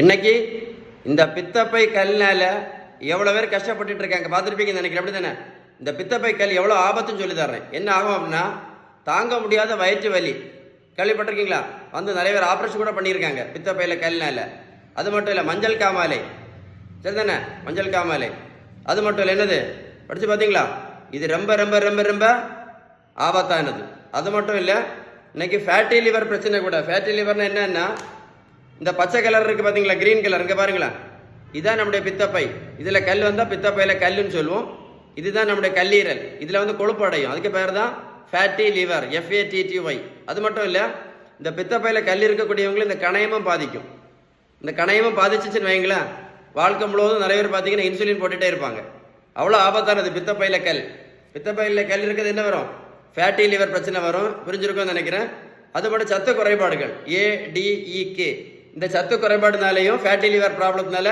இன்னைக்கு இந்த பித்தப்பை கல்னால எவ்வளோ பேர் கஷ்டப்பட்டுட்டு இருக்காங்க பார்த்துருப்பீங்கன்னு நினைக்கிறேன். அப்படி தானே? இந்த பித்தப்பை கல் எவ்வளோ ஆபத்துன்னு சொல்லி தர்றேன். என்ன ஆகும் அப்படின்னா, தாங்க முடியாத வயிற்று வலி. கேள்விப்பட்டிருக்கீங்களா? நிறைய பேர் ஆப்ரேஷன் கூட பண்ணியிருக்காங்க பித்தப்பையில் கல்னால. அது மட்டும் இல்லை, மஞ்சள் காமாலை. சரி தானே? மஞ்சள் காமாலை. அது மட்டும் இல்லை, என்னது படித்து பார்த்தீங்களா? இது ரொம்ப ரொம்ப ரொம்ப ரொம்ப ஆபத்தானது. அது மட்டும் இல்லை, இன்னைக்கு ஃபேட்டி லிவர் பிரச்சனை கூட. ஃபேட்டி லிவர்னா என்னன்னா, இந்த பச்சை கலர் இருக்குது பார்த்தீங்களா, கிரீன் கலர், இங்கே பாருங்களேன். இதுதான் நம்முடைய பித்தப்பை. இதில் கல் வந்தால் பித்தப்பையில் கல்லுன்னு சொல்லுவோம். இதுதான் நம்முடைய கல்லீரல். இதில் கொழுப்பு அடையும். அதுக்கு பேர் தான் ஃபேட்டி லிவர், FATTY. அது மட்டும் இல்லை, இந்த பித்தப்பையில் கல் இருக்கக்கூடியவங்களும் இந்த கணையமும் பாதிக்கும். இந்த கணையமும் பாதிச்சுன்னு வைங்களேன், வாழ்க்கை முழுவதும் நிறைய பேர் பார்த்தீங்கன்னா இன்சுலின் போட்டுகிட்டே இருப்பாங்க. அவ்வளோ ஆபத்தானது பித்தப்பையில் கல். பித்தப்பையில் கல் இருக்கிறது என்ன வரும்? ஃபேட்டி லிவர் பிரச்சனை வரும். புரிஞ்சிருக்கும்னு நினைக்கிறேன். அது மட்டும் சத்து குறைபாடுகள், ADEK. இந்த சத்து குறைபாடுனாலையும் ஃபேட்டி லிவர் ப்ராப்ளத்தினால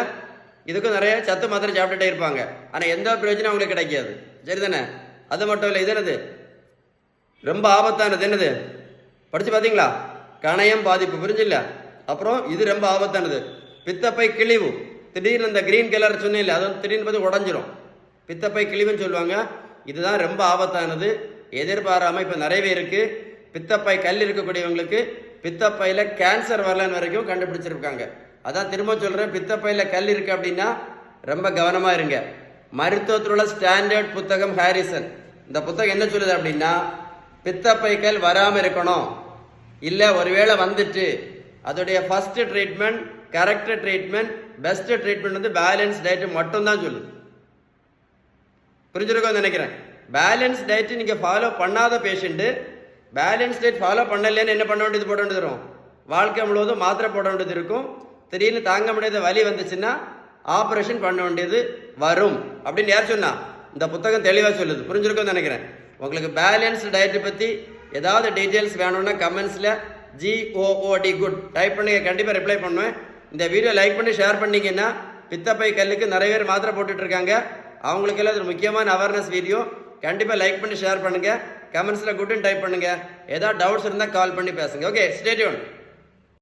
இதுக்கும் நிறைய சத்து மாத்திரை சாப்பிட்டுட்டே இருப்பாங்க. ஆனால் எந்த பிரயோஜனம் அவங்களுக்கு கிடைக்காது. சரி தானே? அது மட்டும் இல்லை, இது என்னது ரொம்ப ஆபத்தானது? என்னது படித்து பார்த்தீங்களா? கணையம் பாதிப்பு. புரிஞ்சில்ல? அப்புறம் இது ரொம்ப ஆபத்தானது, பித்தப்பை கிழிவு. திடீர்னு இந்த கிரீன் கலர் சொன்னில்ல, அது திடீர்னு பார்த்து உடஞ்சிரும். பித்தப்பை கிழிவுன்னு சொல்லுவாங்க. இதுதான் ரொம்ப ஆபத்தானது. எதிர்பாராமல் இப்போ நிறையவே இருக்குது. பித்தப்பை கல் இருக்கக்கூடியவங்களுக்கு பித்தப்பையில் கேன்சர் வரலன்னு வரைக்கும் கண்டுபிடிச்சிருக்காங்க. அதான் திரும்ப சொல்கிறேன், பித்தப்பையில் கல் இருக்குது அப்படின்னா ரொம்ப கவனமாக இருங்க. மருத்துவத்தில் உள்ள ஸ்டாண்டர்ட் புத்தகம் ஹாரிசன். இந்த புத்தகம் என்ன சொல்லுது அப்படின்னா, பித்தப்பை கல் வராமல் இருக்கணும், இல்லை ஒருவேளை வந்துட்டு அதோடைய first treatment, correct treatment, best treatment balance diet மட்டும்தான் சொல்லுது. புரிஞ்சிருக்கோன்னு நினைக்கிறேன். பேலன்ஸ் டயட் நீங்கள் ஃபாலோ பண்ணாத பேஷண்ட்டு, பேலன்ஸ் டயட் ஃபாலோ பண்ணலன்னு என்ன பண்ண வேண்டியது, போட வேண்டியது வரும். வாழ்க்கை முழுவதும் மாத்திரை போட வேண்டியது இருக்கும். திடீர்னு தாங்க முடியாத வலி வந்துச்சுன்னா ஆப்ரேஷன் பண்ண வேண்டியது வரும். அப்படின்னு யார் சொன்னா? இந்த புத்தகம் தெளிவாக சொல்லுது. புரிஞ்சிருக்கும்னு நினைக்கிறேன். உங்களுக்கு பேலன்ஸ் டயட்டை பற்றி ஏதாவது டீட்டெயில்ஸ் வேணும்னா கமெண்ட்ஸில் GOOD குட் டைப் பண்ணி கண்டிப்பாக ரிப்ளை பண்ணுவேன். இந்த வீடியோ லைக் பண்ணி ஷேர் பண்ணிங்கன்னா, பித்தப்பை கல்லுக்கு நிறைய பேர் மாத்திரை போட்டுட்டு இருக்காங்க. அவங்களுக்கெல்லாம் இது முக்கியமான அவேர்னஸ் வீடியோ. கண்டிப்பாக லைக் பண்ணி ஷேர் பண்ணுங்கள். கமெண்ட்ஸில் குட்னு டைப் பண்ணுங்கள். ஏதாவது டவுட்ஸ் இருந்தால் கால் பண்ணி பேசுங்க. Okay, stay tune.